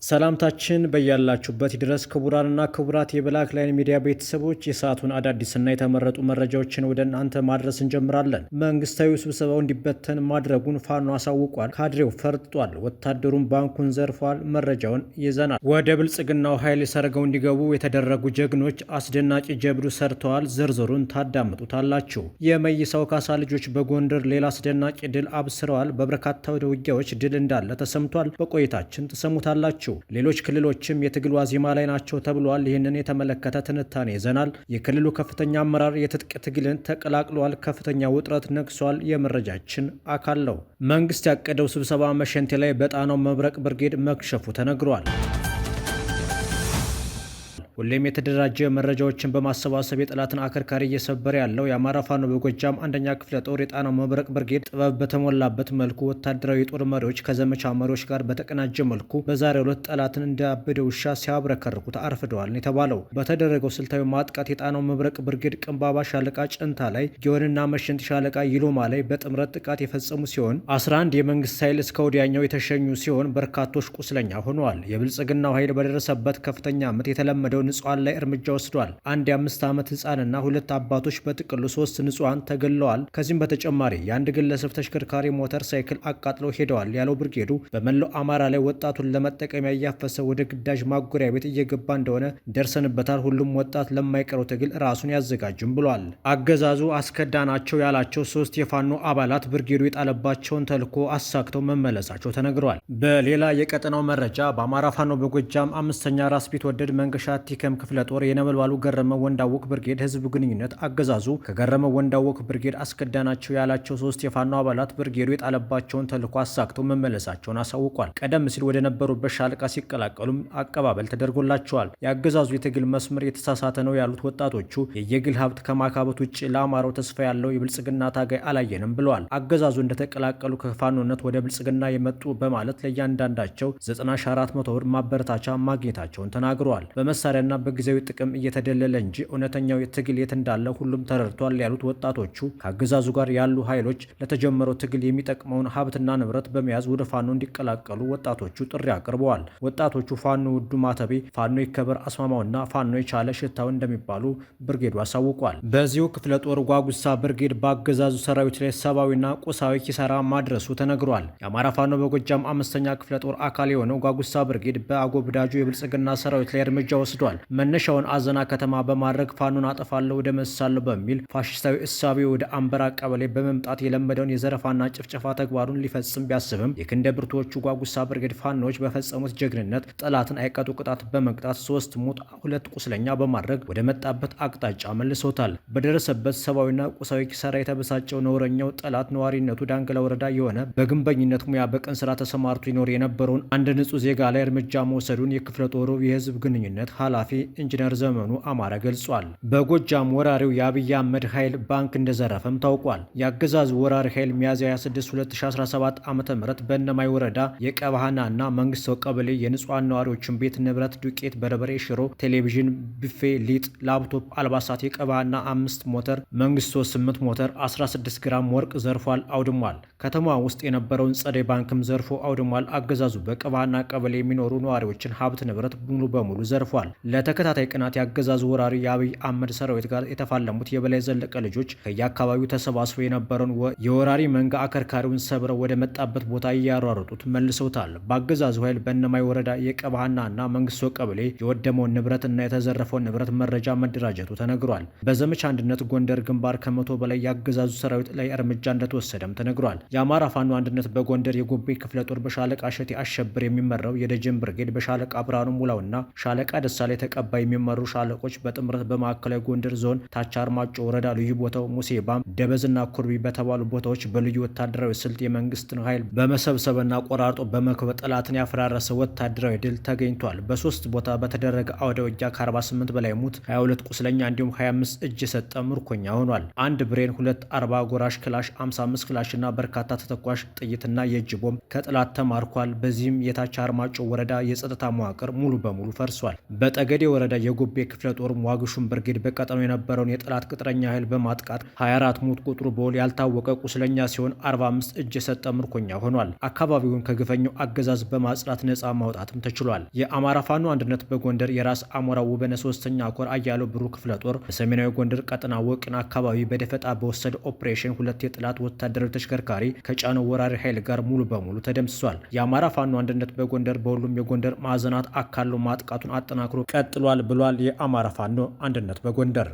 ሰላምታችን በያላችሁበት ድረስ ክቡራንና ክቡራት የብላክ ላይን ሚዲያ ቤተሰቦች የሰዓቱን አዳዲስና የተመረጡ መረጃዎችን ወደ እናንተ ማድረስ እንጀምራለን። መንግስታዊ ስብሰባው እንዲበተን ማድረጉን ፋኖ አሳውቋል። ካድሬው ፈርጧል። ወታደሩን ባንኩን ዘርፏል። መረጃውን ይዘናል። ወደ ብልጽግናው ኃይል ሰርገው እንዲገቡ የተደረጉ ጀግኖች አስደናቂ ጀብዱ ሰርተዋል። ዝርዝሩን ታዳምጡታላችሁ። የመይሳው ካሳ ልጆች በጎንደር ሌላ አስደናቂ ድል አብስረዋል። በበርካታ ወደ ውጊያዎች ድል እንዳለ ተሰምቷል። በቆይታችን ትሰሙታላችሁ። ሌሎች ክልሎችም የትግል ዋዜማ ላይ ናቸው ተብሏል። ይህንን የተመለከተ ትንታኔ ይዘናል። የክልሉ ከፍተኛ አመራር የትጥቅ ትግልን ተቀላቅሏል። ከፍተኛ ውጥረት ነግሷል። የመረጃችን አካል ነው። መንግስት ያቀደው ስብሰባ መሸንቴ ላይ በጣናው መብረቅ ብርጌድ መክሸፉ ተነግሯል። ሁሌም የተደራጀ መረጃዎችን በማሰባሰብ የጠላትን አከርካሪ እየሰበረ ያለው የአማራ ፋኖ በጎጃም አንደኛ ክፍለ ጦር የጣናው መብረቅ ብርጌድ ጥበብ በተሞላበት መልኩ ወታደራዊ የጦር መሪዎች ከዘመቻ መሪዎች ጋር በተቀናጀ መልኩ በዛሬው ዕለት ጠላትን እንዳበደ ውሻ ሲያብረከርኩት አርፍደዋል የተባለው በተደረገው ስልታዊ ማጥቃት የጣናው መብረቅ ብርጌድ ቅንባባ ሻለቃ ጭንታ ላይ ጊዮንና መሸንት ሻለቃ ይሎማ ላይ በጥምረት ጥቃት የፈጸሙ ሲሆን 11 የመንግስት ኃይል እስከ ወዲያኛው የተሸኙ ሲሆን በርካቶች ቁስለኛ ሆነዋል። የብልጽግናው ኃይል በደረሰበት ከፍተኛ ምት የተለመደው ንጹሃን ላይ እርምጃ ወስዷል። አንድ የ5 ዓመት ህፃንና 2 አባቶች በጥቅሉ 3 ንጹሃን ተገለዋል። ከዚህም በተጨማሪ የአንድ ግለሰብ ተሽከርካሪ ሞተር ሳይክል አቃጥለው ሄደዋል ያለው ብርጌዱ በመላው አማራ ላይ ወጣቱን ለመጠቀሚያ እያፈሰ ወደ ግዳጅ ማጎሪያ ቤት እየገባ እንደሆነ ደርሰንበታል። ሁሉም ወጣት ለማይቀረው ትግል ራሱን ያዘጋጅም ብሏል። አገዛዙ አስከዳናቸው ያላቸው 3 የፋኖ አባላት ብርጌዱ የጣለባቸውን ተልዕኮ አሳክተው መመለሳቸው ተነግሯል። በሌላ የቀጠናው መረጃ በአማራ ፋኖ በጎጃም 5ኛ ራስ ቢትወደድ መንገሻ ቲከም ክፍለ ጦር የነበልባሉ ገረመው ወንዳወቅ ብርጌድ ህዝብ ግንኙነት አገዛዙ ከገረመው ወንዳወቅ ብርጌድ አስከዳናቸው ያላቸው 3 የፋኖ አባላት ብርጌዱ የጣለባቸውን ተልዕኮ አሳክተው መመለሳቸውን አሳውቋል። ቀደም ሲል ወደ ነበሩበት ሻለቃ ሲቀላቀሉም አቀባበል ተደርጎላቸዋል። የአገዛዙ የትግል መስመር የተሳሳተ ነው ያሉት ወጣቶቹ የየግል ሀብት ከማካበት ውጭ ለአማራው ተስፋ ያለው የብልጽግና ታጋይ አላየንም ብለዋል። አገዛዙ እንደተቀላቀሉ ከፋኖነት ወደ ብልጽግና የመጡ በማለት ለእያንዳንዳቸው 9400 ብር ማበረታቻ ማግኘታቸውን ተናግረዋል። በመሳሪያና በጊዜያዊ ጥቅም እየተደለለ እንጂ እውነተኛው ትግል የት እንዳለ ሁሉም ተረድቷል ያሉት ወጣቶቹ ከአገዛዙ ጋር ያሉ ኃይሎች ለተጀመረው ትግል የሚጠቅመውን ሀብትና ንብረት በመያዝ ወደ ፋኖ እንዲቀላቀሉ ወጣቶቹ ጥሪ አቅርበዋል። ወጣቶቹ ፋኖ ውዱ ማተቤ፣ ፋኖ ይከበር አስማማውና ፋኖ የቻለ ሽታው እንደሚባሉ ብርጌዱ አሳውቋል። በዚሁ ክፍለ ጦር ጓጉሳ ብርጌድ በአገዛዙ ሰራዊት ላይ ሰብአዊና ቁሳዊ ኪሳራ ማድረሱ ተነግሯል። የአማራ ፋኖ በጎጃም 5ኛ ክፍለ ጦር አካል የሆነው ጓጉሳ ብርጌድ በአጎብዳጁ የብልጽግና ሰራዊት ላይ እርምጃ ወስዷል። መነሻውን አዘና ከተማ በማድረግ ፋኖን አጠፋለሁ ወደ መሳለሁ በሚል ፋሽስታዊ እሳቤ ወደ አንበራ ቀበሌ በመምጣት የለመደውን የዘረፋና ጭፍጨፋ ተግባሩን ሊፈጽም ቢያስብም የክንደ ብርቱዎቹ ጓጉሳ ብርጌድ ፋኖች በፈጸሙት ጀግንነት ጠላትን አይቀጡ ቅጣት በመቅጣት 3 ሙት 2 ቁስለኛ በማድረግ ወደ መጣበት አቅጣጫ መልሶታል። በደረሰበት ሰብአዊና ቁሳዊ ኪሳራ የተበሳጨው ነውረኛው ጠላት ነዋሪነቱ ዳንግላ ወረዳ የሆነ በግንበኝነት ሙያ በቀን ስራ ተሰማርቶ ይኖር የነበረውን አንድ ንጹህ ዜጋ ላይ እርምጃ መውሰዱን የክፍለ ጦሩ የህዝብ ግንኙነት ኃላፊ ኢንጂነር ዘመኑ አማረ ገልጿል። በጎጃም ወራሪው የአብይ አህመድ ኃይል ባንክ እንደዘረፈም ታውቋል። የአገዛዙ ወራሪ ኃይል ሚያዝያ 26 2017 ዓ.ም በእነማይ ወረዳ የቀባሃና እና መንግስት ቀበሌ የንጹሃን ነዋሪዎችን ቤት ንብረት፣ ዱቄት፣ በርበሬ፣ ሽሮ፣ ቴሌቪዥን፣ ቢፌ፣ ሊጥ፣ ላፕቶፕ፣ አልባሳት፣ የቀባሃና 5 ሞተር፣ መንግስት 8 ሞተር፣ 16 ግራም ወርቅ ዘርፏል፣ አውድሟል። ከተማ ውስጥ የነበረውን ጸደይ ባንክም ዘርፎ አውድሟል። አገዛዙ በቀባሃና ቀበሌ የሚኖሩ ነዋሪዎችን ሀብት ንብረት ሙሉ በሙሉ ዘርፏል። ለተከታታይ ቀናት ያገዛዙ ወራሪ የአብይ አህመድ ሰራዊት ጋር የተፋለሙት የበላይ ዘለቀ ልጆች ከየአካባቢው ተሰባስበው የነበረውን የወራሪ መንጋ አከርካሪውን ሰብረው ወደ መጣበት ቦታ እያሯሩጡት መልሰውታል። በአገዛዙ ኃይል በእነማይ ወረዳ የቀባሃና እና መንግስቶ ቀበሌ የወደመውን ንብረት እና የተዘረፈውን ንብረት መረጃ መደራጀቱ ተነግሯል። በዘመቻ አንድነት ጎንደር ግንባር ከ100 በላይ የአገዛዙ ሰራዊት ላይ እርምጃ እንደተወሰደም ተነግሯል። የአማራ ፋኖ አንድነት በጎንደር የጎቤ ክፍለ ጦር በሻለቃ እሸቴ አሸብር የሚመራው የደጀን ብርጌድ በሻለቃ ብርሃኑ ሙላውና ሻለቃ ደሳሌ ተቀባይ የሚመሩ ሻለቆች በጥምረት በማዕከላዊ ጎንደር ዞን ታች አርማጮ ወረዳ ልዩ ቦታው ሙሴ ባም፣ ደበዝና ኩርቢ በተባሉ ቦታዎች በልዩ ወታደራዊ ስልት የመንግስትን ኃይል በመሰብሰብና ቆራርጦ በመክበብ ጠላትን ያፈራረሰ ወታደራዊ ድል ተገኝቷል። በ3 ቦታ በተደረገ አውደ ውጊያ ከ48 በላይ ሙት 22 ቁስለኛ እንዲሁም 25 እጅ የሰጠ ምርኮኛ ሆኗል። 1 ብሬን፣ 2 40 ጎራሽ ክላሽ፣ 55 ክላሽ እና በርካታ በርካታ ተተኳሽ ጥይትና የእጅ ቦምብ ከጠላት ተማርኳል። በዚህም የታች አርማጮ ወረዳ የጸጥታ መዋቅር ሙሉ በሙሉ ፈርሷል። በጠገዴ ወረዳ የጎቤ ክፍለ ጦር ዋግሹም ብርጌድ በቀጠናው የነበረውን የጠላት ቅጥረኛ ኃይል በማጥቃት 24 ሞት ቁጥሩ በውል ያልታወቀ ቁስለኛ ሲሆን 45 እጅ የሰጠ ምርኮኛ ሆኗል። አካባቢውን ከግፈኛው አገዛዝ በማጽዳት ነጻ ማውጣትም ተችሏል። የአማራ ፋኖ አንድነት በጎንደር የራስ አሞራ ውበነ 3ኛ ኮር አያለው ብሩ ክፍለ ጦር በሰሜናዊ ጎንደር ቀጠና ወቅን አካባቢ በደፈጣ በወሰደ ኦፕሬሽን 2 የጠላት ወታደራዊ ተሽከርካሪ ከጫነው ወራሪ ኃይል ጋር ሙሉ በሙሉ ተደምስሷል። የአማራ ፋኖ አንድነት በጎንደር በሁሉም የጎንደር ማዕዘናት አካሎ ማጥቃቱን አጠናክሮ ቀጥሏል ብሏል። የአማራ ፋኖ አንድነት በጎንደር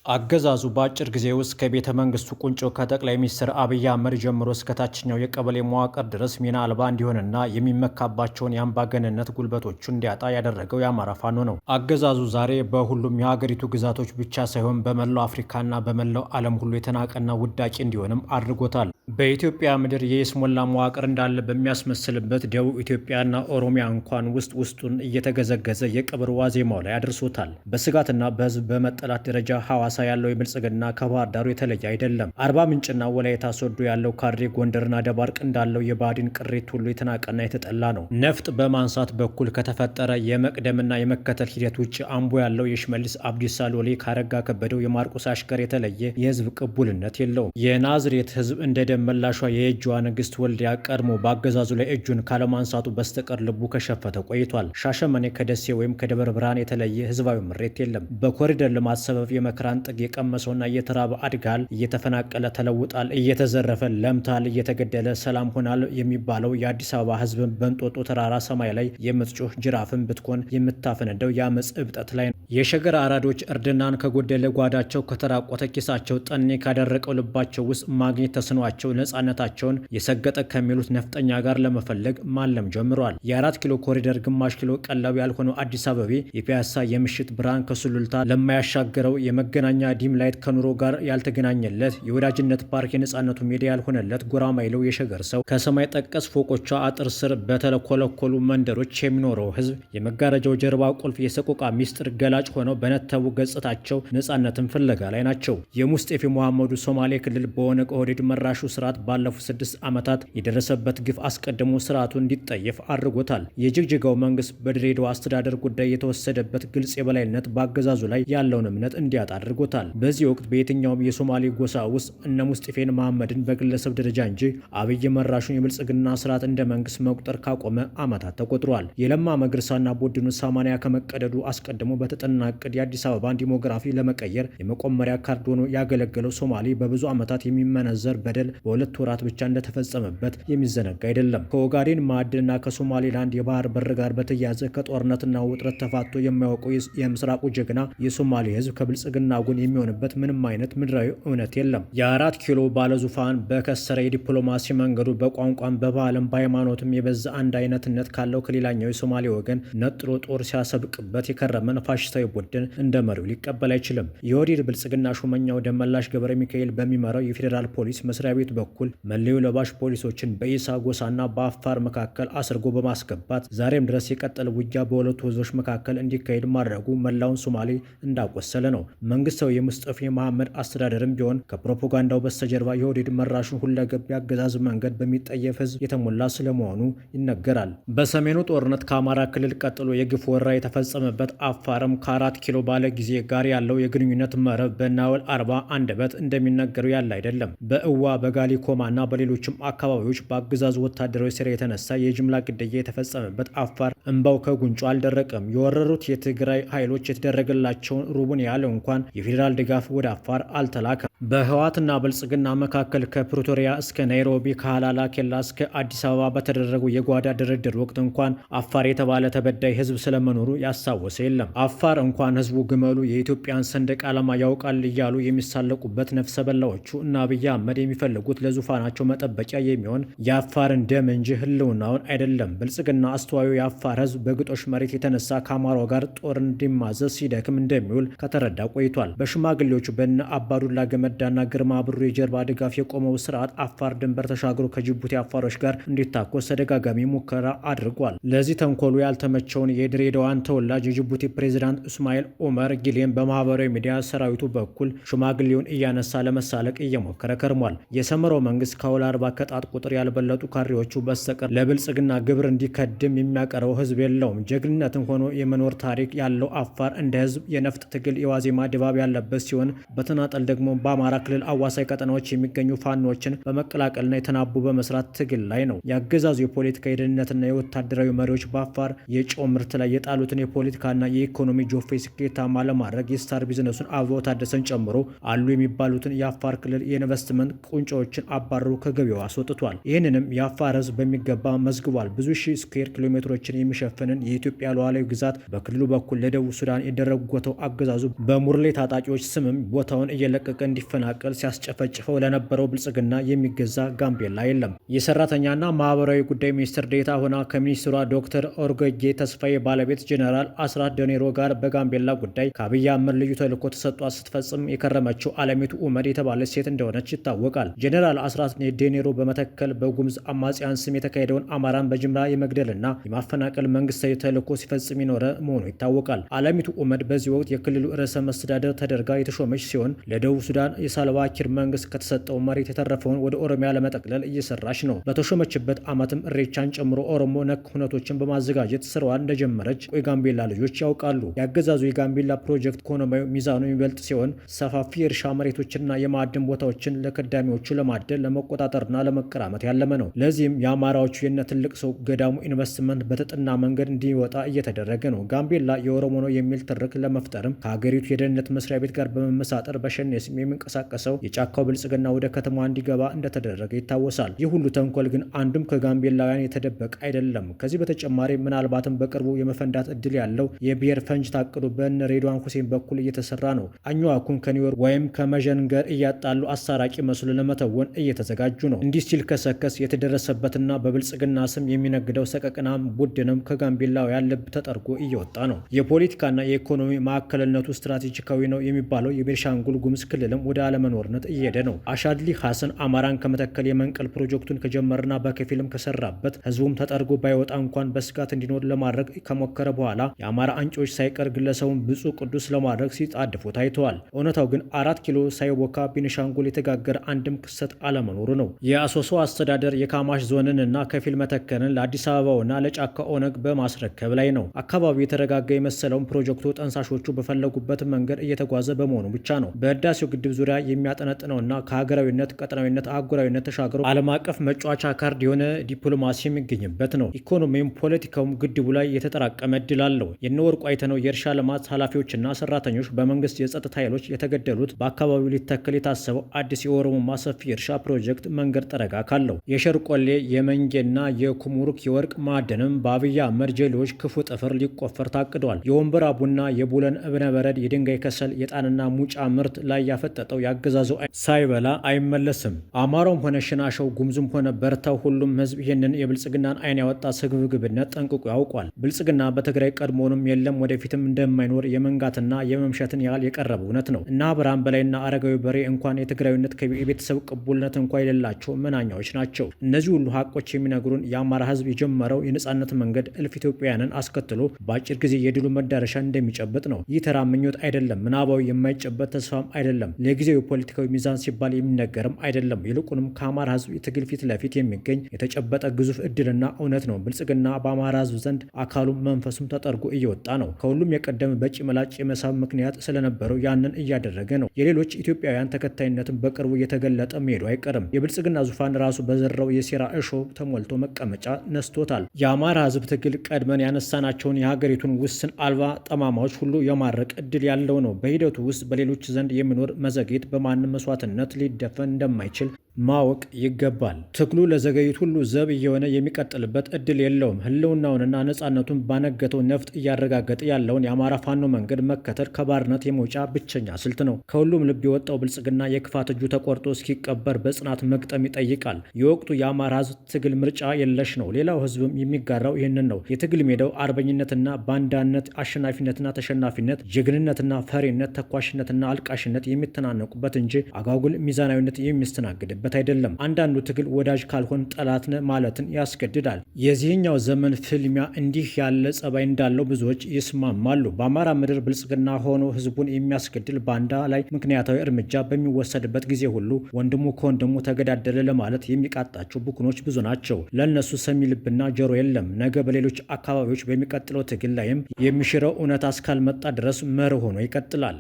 አገዛዙ በአጭር ጊዜ ውስጥ ከቤተ መንግስቱ ቁንጮ ከጠቅላይ ሚኒስትር አብይ አህመድ ጀምሮ እስከ ታችኛው የቀበሌ መዋቅር ድረስ ሚና አልባ እንዲሆንና የሚመካባቸውን የአምባገነንነት ጉልበቶቹን እንዲያጣ ያደረገው የአማራ ፋኖ ነው። አገዛዙ ዛሬ በሁሉም የሀገሪቱ ግዛቶች ብቻ ሳይሆን በመላው አፍሪካና በመላው ዓለም ሁሉ የተናቀና ውዳቂ እንዲሆንም አድርጎታል። በኢትዮጵያ ምድር የይስሙላ መዋቅር እንዳለ በሚያስመስልበት ደቡብ ኢትዮጵያና ኦሮሚያ እንኳን ውስጡን እየተገዘገዘ የቀብር ዋዜማው ላይ አድርሶታል። በስጋትና በህዝብ በመጠላት ደረጃ ሐዋሳ ያለው የብልጽግና ከባህር ዳሩ የተለየ አይደለም። አርባ ምንጭና ወላይታ ሶዶ ያለው ካድሬ ጎንደርና ደባርቅ እንዳለው የባዲን ቅሪት ሁሉ የተናቀና የተጠላ ነው። ነፍጥ በማንሳት በኩል ከተፈጠረ የመቅደምና የመከተል ሂደት ውጭ አምቦ ያለው የሽመልስ አብዲሳ ሎሌ ካረጋ ከበደው የማርቆስ አሽከር የተለየ የህዝብ ቅቡልነት የለውም። የናዝሬት ህዝብ እንደ ደም መላሿ የእጅዋ ንግስት ወልዲያ ቀድሞ በአገዛዙ ላይ እጁን ካለማንሳቱ በስተቀር ልቡ ከሸፈተ ቆይቷል። ሻሸመኔ ከደሴ ወይም ከደብረ ብርሃን የተለየ ህዝባዊ ምሬት የለም። በኮሪደር ልማት ሰበብ የመከራን ጥግ የቀመሰውና እየተራበ አድጋል፣ እየተፈናቀለ ተለውጣል፣ እየተዘረፈ ለምታል፣ እየተገደለ ሰላም ሆናል የሚባለው የአዲስ አበባ ህዝብን በእንጦጦ ተራራ ሰማይ ላይ የምትጮህ ጅራፍን ብትኮን የምታፈነደው የአመፅ እብጠት ላይ ነው። የሸገር አራዶች እርድናን ከጎደለ ጓዳቸው ከተራቆተ ኪሳቸው ጠኔ ካደረቀው ልባቸው ውስጥ ማግኘት ተስኗቸው ነጻነታቸውን የሰገጠ ከሚሉት ነፍጠኛ ጋር ለመፈለግ ማለም ጀምሯል። የ4 ኪሎ ኮሪደር ግማሽ ኪሎ ቀላቢ ያልሆነው አዲስ አበቤ የፒያሳ የምሽት ብርሃን ከሱሉልታ ለማያሻገረው የመገናኛ ዲም ላይት ከኑሮ ጋር ያልተገናኘለት የወዳጅነት ፓርክ የነጻነቱ ሜዳ ያልሆነለት ጎራማይለው የሸገር ሰው ከሰማይ ጠቀስ ፎቆቿ አጥር ስር በተለኮለኮሉ መንደሮች የሚኖረው ህዝብ የመጋረጃው ጀርባ ቁልፍ የሰቆቃ ሚስጥር ገላጭ ሆነው በነተቡ ገጽታቸው ነጻነትን ፍለጋ ላይ ናቸው። የሙስጤፌ መሐመዱ ሶማሌ ክልል በኦነግ ኦህዴድ መራሹ ስርዓት ባለፉት 6 ዓመታት የደረሰበት ግፍ አስቀድሞ ስርዓቱ እንዲጠየፍ አድርጎታል። የጅግጅጋው መንግስት በድሬዳዋ አስተዳደር ጉዳይ የተወሰደበት ግልጽ የበላይነት በአገዛዙ ላይ ያለውን እምነት እንዲያጣ አድርጎታል። በዚህ ወቅት በየትኛውም የሶማሌ ጎሳ ውስጥ እነ ሙስጤፌን መሐመድን በግለሰብ ደረጃ እንጂ አብይ መራሹን የብልጽግና ስርዓት እንደ መንግስት መቁጠር ካቆመ ዓመታት ተቆጥሯል። የለማ መገርሳና ቡድኑ 80 ከመቀደዱ አስቀድሞ በተጠና እቅድ የአዲስ አበባን ዲሞግራፊ ለመቀየር የመቆመሪያ ካርድ ሆኖ ያገለገለው ሶማሌ በብዙ ዓመታት የሚመነዘር በደል በ2 ወራት ብቻ እንደተፈጸመበት የሚዘነጋ አይደለም። ከኦጋዴን ማዕድንና ከሶማሌላንድ የባህር በር ጋር በተያያዘ ከጦርነትና ውጥረት ተፋቶ የማያውቀው የምስራቁ ጀግና የሶማሌ ህዝብ ከብልጽግና ጎን የሚሆንበት ምንም አይነት ምድራዊ እውነት የለም። የ4 ኪሎ ባለዙፋን በከሰረ የዲፕሎማሲ መንገዱ በቋንቋም በባህልም በሃይማኖትም የበዛ አንድ አይነትነት ካለው ከሌላኛው የሶማሌ ወገን ነጥሎ ጦር ሲያሰብቅበት የከረመን ፋሽስታዊ ቡድን እንደ መሪው ሊቀበል አይችልም። የወዲድ ብልጽግና ሹመኛው ደመላሽ ገብረ ሚካኤል በሚመራው የፌዴራል ፖሊስ መስሪያ ቤት በኩል መለዮ ለባሽ ፖሊሶችን በኢሳ ጎሳና በአፋር መካከል አስርጎ በማስገባት ዛሬም ድረስ የቀጠለ ውጊያ በሁለቱ ህዝቦች መካከል እንዲካሄድ ማድረጉ መላውን ሶማሌ እንዳቆሰለ ነው። መንግስታዊ የሙስጠፌ መሐመድ አስተዳደርም ቢሆን ከፕሮፓጋንዳው በስተጀርባ የኦህዴድ መራሹን ሁለገብ የአገዛዝ መንገድ በሚጠየፍ ህዝብ የተሞላ ስለመሆኑ ይነገራል። በሰሜኑ ጦርነት ከአማራ ክልል ቀጥሎ የግፍ ወረራ የተፈጸመበት አፋርም ከ4 ኪሎ ባለ ጊዜ ጋር ያለው የግንኙነት መረብ በናወል 40 አንደበት እንደሚነገሩ ያለ አይደለም። በእዋ በጋሊኮማና በሌሎችም አካባቢዎች በአገዛዙ ወታደራዊ ስራ የተነሳ የጅምላ ግድያ የተፈጸመበት አፋር እንባው ከጉንጩ አልደረቀም። የወረሩት የትግራይ ኃይሎች የተደረገላቸውን ሩቡን ያህል እንኳን የፌዴራል ድጋፍ ወደ አፋር አልተላከም። በህወሓትና ብልጽግና መካከል ከፕሪቶሪያ እስከ ናይሮቢ ከሃላላ ኬላ እስከ አዲስ አበባ በተደረጉ የጓዳ ድርድር ወቅት እንኳን አፋር የተባለ ተበዳይ ህዝብ ስለመኖሩ ያስታወሰ የለም። አፋር እንኳን ህዝቡ ግመሉ የኢትዮጵያን ሰንደቅ ዓላማ ያውቃል እያሉ የሚሳለቁበት ነፍሰ በላዎቹ እና አብይ አህመድ የሚፈልጉት ለዙፋናቸው መጠበቂያ የሚሆን የአፋርን ደም እንጂ ህልውናውን አይደለም። ብልጽግና አስተዋዩ የአፋር ህዝብ በግጦሽ መሬት የተነሳ ከአማራው ጋር ጦር እንዲማዘዝ ሲደክም እንደሚውል ከተረዳ ቆይቷል። በሽማግሌዎቹ በነ አባዱላ ገመዳና ግርማ ብሩ የጀርባ ድጋፍ የቆመው ስርዓት አፋር ድንበር ተሻግሮ ከጅቡቲ አፋሮች ጋር እንዲታኮስ ተደጋጋሚ ሙከራ አድርጓል። ለዚህ ተንኮሉ ያልተመቸውን የድሬዳዋን ተወላጅ የጅቡቲ ፕሬዝዳንት እስማኤል ኡመር ጊሌን በማህበራዊ ሚዲያ ሰራዊቱ በኩል ሽማግሌውን እያነሳ ለመሳለቅ እየሞከረ ከርሟል። የሰመራው መንግስት ከአውል አርባ ከጣት ቁጥር ያልበለጡ ካድሬዎቹ በስተቀር ለብልጽግና ግብር እንዲከድም የሚያቀርበው ህዝብ የለውም። ጀግንነትን ሆኖ የመኖር ታሪክ ያለው አፋር እንደ ህዝብ የነፍጥ ትግል የዋዜማ ድባብ ያለበት ሲሆን፣ በተናጠል ደግሞ በአማራ ክልል አዋሳኝ ቀጠናዎች የሚገኙ ፋኖችን በመቀላቀልና የተናቡ በመስራት ትግል ላይ ነው። የአገዛዙ የፖለቲካ የደህንነትና የወታደራዊ መሪዎች በአፋር የጨው ምርት ላይ የጣሉትን የፖለቲካና የኢኮኖሚ ጆፌ ስኬታማ ለማድረግ የስታር ቢዝነሱን አበባው ታደሰን ጨምሮ አሉ የሚባሉትን የአፋር ክልል የኢንቨስትመንት ቁንጮዎችን አባረሩ ከገበያው አስወጥቷል። ይህንንም የአፋር ህዝብ በሚገባ መዝግቧል። ብዙ ሺህ ስኩዌር ኪሎ ሜትሮችን የሚሸፍንን የኢትዮጵያ ሉዓላዊ ግዛት በክልሉ በኩል ለደቡብ ሱዳን የደረጎተው አገዛዙ በሙርሌ ታጣቂዎች ስምም ቦታውን እየለቀቀ እንዲፈናቀል ሲያስጨፈጭፈው ለነበረው ብልጽግና የሚገዛ ጋምቤላ የለም። የሰራተኛና ማህበራዊ ጉዳይ ሚኒስትር ዴኤታ ሆና ከሚኒስትሯ ዶክተር ኦርጎጌ ተስፋዬ ባለቤት ጄኔራል አስራት ዴኔሮ ጋር በጋምቤላ ጉዳይ ከአብይ አህመድ ልዩ ተልዕኮ ተሰጧት ስትፈጽም የከረመችው አለሚቱ ኡመድ የተባለች ሴት እንደሆነች ይታወቃል። ጄኔራል አስራት ዴኔሮ በመተከል በጉምዝ አማጽያን ስም የተካሄደውን አማራን በጅምላ የመግደልና የማፈናቀል መንግስታዊ ተልዕኮ ሲፈጽም የኖረ መሆኑ ይታወቃል። አለሚቱ ኡመድ በዚህ ወቅት የክልሉ ርዕሰ መስተዳደር ተደርጋ የተሾመች ሲሆን ለደቡብ ሱዳን የሳልቫ ኪር መንግስት ከተሰጠው መሬት የተረፈውን ወደ ኦሮሚያ ለመጠቅለል እየሰራች ነው። በተሾመችበት ዓመትም እሬቻን ጨምሮ ኦሮሞ ነክ ሁነቶችን በማዘጋጀት ስራዋን እንደጀመረች የጋምቤላ ልጆች ያውቃሉ። ያገዛዙ የጋምቤላ ፕሮጀክት ኢኮኖሚያዊ ሚዛኑ የሚበልጥ ሲሆን ሰፋፊ የእርሻ መሬቶችንና የማዕድን ቦታዎችን ለከዳሚዎቹ ለማደል ለመቆጣጠርና ለመቀራመት ያለመ ነው። ለዚህም የአማራዎቹ የነ ትልቅ ሰው ገዳሙ ኢንቨስትመንት በተጠና መንገድ እንዲወጣ እየተደረገ ነው። ጋምቤላ የኦሮሞ ነው የሚል ትርክ ለመፍጠርም ከሀገሪቱ የደህንነት መስሪያ ቤት ጋር በመመሳጠር በሸኔ ስም የሚንቀሳቀሰው የጫካው ብልጽግና ወደ ከተማዋ እንዲገባ እንደተደረገ ይታወሳል። ይህ ሁሉ ተንኮል ግን አንዱም ከጋምቤላውያን የተደበቀ አይደለም። ከዚህ በተጨማሪ ምናልባትም በቅርቡ የመፈንዳት እድል ያለው የብሔር ፈንጅ ታቅዶ በነ ሬድዋን ሁሴን በኩል እየተሰራ ነው። አኝዋኩን ከኒውዮርክ ወይም ከመዠንገር እያጣሉ አሳራቂ መስሎ ለመተወን እየተዘጋጁ ነው። እንዲህ ሲል ከሰከስ የተደረሰበትና በብልጽግና ስም የሚነግደው ሰቀቅናም ቡድንም ከጋምቤላውያን ልብ ተጠርጎ እየወጣ ነው። የፖለቲካና የኢኮኖሚ ማዕከልነቱ ስትራቴጂካዊ ነው የሚባለው የቤንሻንጉል ጉሙዝ ክልልም ወደ አለመኖርነት እየሄደ ነው። አሻድሊ ሐሰን አማራን ከመተከል የመንቀል ፕሮጀክቱን ከጀመረና በከፊልም ከሰራበት ህዝቡም ተጠርጎ ባይወጣ እንኳን በስጋት እንዲኖር ለማድረግ ከሞከረ በኋላ የአማራ አንጮች ሳይቀር ግለሰቡን ብፁዕ ቅዱስ ለማድረግ ሲጣድፉ ታይተዋል። እውነታው ግን 4 ኪሎ ሳይቦካ ቤንሻንጉል የተጋገረ አንድም ክስተት አለመኖሩ ነው። የአሶሶ አስተዳደር የካማሽ ዞንንና ከፊል መተከልን ለአዲስ አበባውና ለጫካ ኦነግ በማስረከብ ላይ ነው። አካባቢው የተረጋጋ የመሰለውን ፕሮጀክቱ ጠንሳሾቹ በፈለጉበት መንገድ እየተጓዘ በመሆኑ ብቻ ነው። በህዳሴው ግድብ ዙሪያ የሚያጠነጥነውና ከሀገራዊነት ቀጠናዊነት አህጉራዊነት ተሻግሮ ዓለም አቀፍ መጫወቻ ካርድ የሆነ ዲፕሎማሲ የሚገኝበት ነው። ኢኮኖሚውም ፖለቲካውም ግድቡ ላይ የተጠራቀመ እድል አለው። የነወርቁ አይተነው የእርሻ ልማት ኃላፊዎችና ሰራተኞች በመንግስት የጸጥታ ኃይሎች የተገደሉት በአካባቢው ሊተከል የታሰበው አዲስ የኦሮሞማ ሰፊ የእርሻ ፕሮጀክት መንገድ ጠረጋ ካለው የሸርቆሌ የመንጌና የኩሙሩክ የወርቅ ማዕድንም በአብይ አህመድ ጀሌዎች ክፉ ጥፍር ሊቆፈር ታቅዷል። የወንበራ ቡና የቡለን እብነበረድ የድንጋይ ከሰል የጣንና ሙጫ ምርት ላይ ያፈጠጠው ያገዛዘው ሳይበላ አይመለስም። አማራውም ሆነ ሽናሸው ጉምዙም ሆነ በርታው ሁሉም ህዝብ ይህንን የብልጽግናን አይን ያወጣ ስግብግብነት ጠንቅቆ ያውቋል። ብልጽግና በትግራይ ቀድሞውንም የለም ወደፊትም እንደማይኖር የመንጋትና የመምሸትን ያህል የቀረበ እውነት ነው። እና አብርሃም በላይና አረጋዊ በሬ እንኳን የትግራዊነት የቤተሰብ ቅቡልነት እንኳ የሌላቸው መናኛዎች ናቸው። እነዚህ ሁሉ ሀቆች የሚነግሩን የአማራ ህዝብ የጀመረው የነጻነት መንገድ እልፍ ኢትዮጵያውያንን አስከትሎ በአጭር ጊዜ የድሉ መዳረሻ እንደሚጨብጥ ነው። ይህ ተራ ምኞት አይደለም። ምናባዊ የማይጨበት ተስፋም አይደለም። ለጊዜው የፖለቲካዊ ሚዛን ሲባል የሚነገርም አይደለም። ይልቁንም ከአማራ ህዝብ የትግል ፊት ለፊት የሚገኝ የተጨበጠ ግዙፍ እድልና እውነት ነው። ብልጽግና በአማራ ህዝብ ዘንድ አካሉም መንፈሱም ተጠርጎ እየወጣ ነው። ከሁሉም የቀደመ በጭ መላጭ የመሳብ ምክንያት ስለነበረው ያንን እያደረገ ነው። የሌሎች ኢትዮጵያውያን ተከታይነትን በቅርቡ እየተገለጠ መሄዱ አይቀርም። የብልጽግና ዙፋን ራሱ በዘራው የሴራ እሾ ተሞልቶ መቀመጫ ነስቶታል። የአማራ ህዝብ ትግል ቀድመን ያነሳናቸውን የሀገሪቱን ውስን አልባ ጠማማዎች ሁሉ የማድረቅ እድል ያለው ነው። በሂደቱ ውስጥ በሌሎች ዘንድ የሚኖር መዘግየት በማንም መስዋዕትነት ሊደፈን እንደማይችል ማወቅ ይገባል። ትግሉ ለዘገዩት ሁሉ ዘብ እየሆነ የሚቀጥልበት እድል የለውም። ህልውናውንና ነጻነቱን ባነገተው ነፍጥ እያረጋገጠ ያለውን የአማራ ፋኖ መንገድ መከተል ከባርነት የመውጫ ብቸኛ ስልት ነው። ከሁሉም ልብ የወጣው ብልጽግና የክፋት እጁ ተቆርጦ እስኪቀበር በጽናት መግጠም ይጠይቃል። የወቅቱ የአማራ ህዝብ ትግል ምርጫ የለሽ ነው። ሌላው ህዝብም የሚጋራው ይህንን ነው። የትግል ሜዳው አርበኝነትና ባንዳነት፣ አሸናፊነትና ተሸናፊነት፣ ጀግንነትና ፈሪነት፣ ተኳሽነትና አልቃሽነት የሚተናነቁበት እንጂ አጓጉል ሚዛናዊነት የሚስተናግድበት አይደለም። አንዳንዱ ትግል ወዳጅ ካልሆን ጠላት ነህ ማለትን ያስገድዳል። የዚህኛው ዘመን ፍልሚያ እንዲህ ያለ ጸባይ እንዳለው ብዙዎች ይስማማሉ። በአማራ ምድር ብልጽግና ሆኖ ህዝቡን የሚያስገድል ባንዳ ላይ ምክንያታዊ እርምጃ በሚወሰድበት ጊዜ ሁሉ ወንድሙ ከወንድሙ ተገዳደለ ለማለት የሚቃጣቸው ቡክኖች ብዙ ናቸው። ለእነሱ ሰሚ ልብና ጆሮ የለም። ነገ በሌሎች አካባቢዎች በሚቀጥለው ትግል ላይም የሚሽረው እውነት እስካልመጣ ድረስ መርህ ሆኖ ይቀጥላል።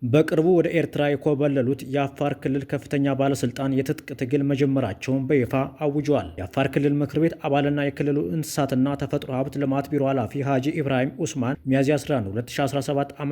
በቅርቡ ወደ ኤርትራ የኮበለሉት የአፋር ክልል ከፍተኛ ባለስልጣን የትጥቅ ትግል መጀመራቸውን በይፋ አውጀዋል። የአፋር ክልል ምክር ቤት አባልና የክልሉ እንስሳትና ተፈጥሮ ሀብት ልማት ቢሮ ኃላፊ ሀጂ ኢብራሂም ኡስማን ሚያዝያ 11 2017 ዓ.ም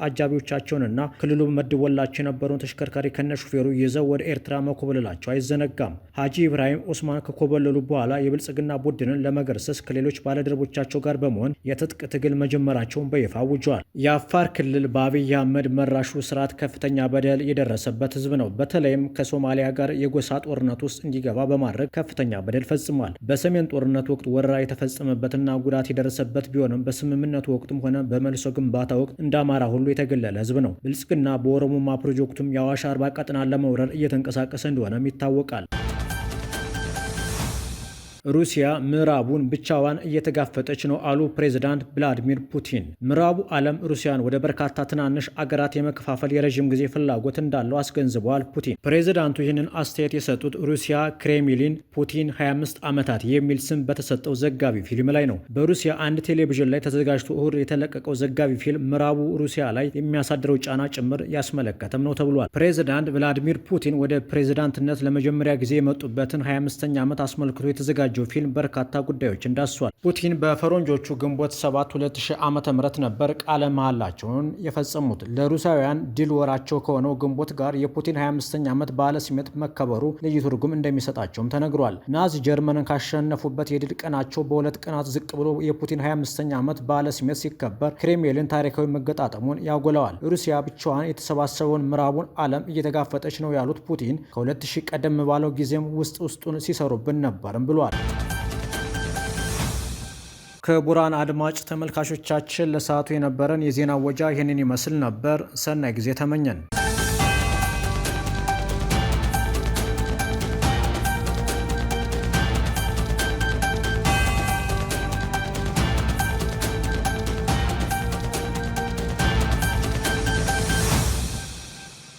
አጃቢዎቻቸውንና ክልሉ መድቦላቸው የነበረውን ተሽከርካሪ ከነሹፌሩ ይዘው ወደ ኤርትራ መኮበለላቸው አይዘነጋም። ሀጂ ኢብራሂም ኡስማን ከኮበለሉ በኋላ የብልጽግና ቡድንን ለመገርሰስ ከሌሎች ባለደረቦቻቸው ጋር በመሆን የትጥቅ ትግል መጀመራቸውን በይፋ አውጀዋል። የአፋር ክልል በአብይ አህመድ መራሹ ስርዓት ከፍተኛ በደል የደረሰበት ህዝብ ነው። በተለይም ከሶማሊያ ጋር የጎሳ ጦርነት ውስጥ እንዲገባ በማድረግ ከፍተኛ በደል ፈጽሟል። በሰሜን ጦርነት ወቅት ወረራ የተፈጸመበትና ጉዳት የደረሰበት ቢሆንም በስምምነቱ ወቅትም ሆነ በመልሶ ግንባታ ወቅት እንደ አማራ ሁሉ የተገለለ ህዝብ ነው። ብልጽግና በኦሮሞማ ፕሮጀክቱም የአዋሽ አርባ ቀጠናን ለመውረር እየተንቀሳቀሰ እንደሆነም ይታወቃል። ሩሲያ ምዕራቡን ብቻዋን እየተጋፈጠች ነው አሉ ፕሬዝዳንት ቭላዲሚር ፑቲን። ምዕራቡ ዓለም ሩሲያን ወደ በርካታ ትናንሽ አገራት የመከፋፈል የረዥም ጊዜ ፍላጎት እንዳለው አስገንዝበዋል ፑቲን። ፕሬዝዳንቱ ይህንን አስተያየት የሰጡት ሩሲያ ክሬምሊን ፑቲን 25 ዓመታት የሚል ስም በተሰጠው ዘጋቢ ፊልም ላይ ነው። በሩሲያ አንድ ቴሌቪዥን ላይ ተዘጋጅቶ እሁድ የተለቀቀው ዘጋቢ ፊልም ምዕራቡ ሩሲያ ላይ የሚያሳድረው ጫና ጭምር ያስመለከተም ነው ተብሏል። ፕሬዝዳንት ቭላዲሚር ፑቲን ወደ ፕሬዝዳንትነት ለመጀመሪያ ጊዜ የመጡበትን 25ኛ ዓመት አስመልክቶ የተዘጋጀ ፊልም በርካታ ጉዳዮችን ዳስሷል። ፑቲን በፈረንጆቹ ግንቦት 7 2000 ዓ.ም ነበር ቃለ መሃላቸውን የፈጸሙት። ለሩሲያውያን ድል ወራቸው ከሆነው ግንቦት ጋር የፑቲን 25ኛ ዓመት በዓለ ሲመት መከበሩ ልዩ ትርጉም እንደሚሰጣቸውም ተነግሯል። ናዚ ጀርመንን ካሸነፉበት የድል ቀናቸው በሁለት ቀናት ዝቅ ብሎ የፑቲን 25ኛ ዓመት በዓለ ሲመት ሲከበር ክሬምሊን ታሪካዊ መገጣጠሙን ያጎለዋል። ሩሲያ ብቻዋን የተሰባሰበውን ምዕራቡን ዓለም እየተጋፈጠች ነው ያሉት ፑቲን ከ2000 ቀደም ባለው ጊዜም ውስጡን ሲሰሩብን ነበርም ብሏል። ክቡራን አድማጭ ተመልካቾቻችን ለሰዓቱ የነበረን የዜና ወጃ ይህንን ይመስል ነበር። ሰናይ ጊዜ ተመኘን።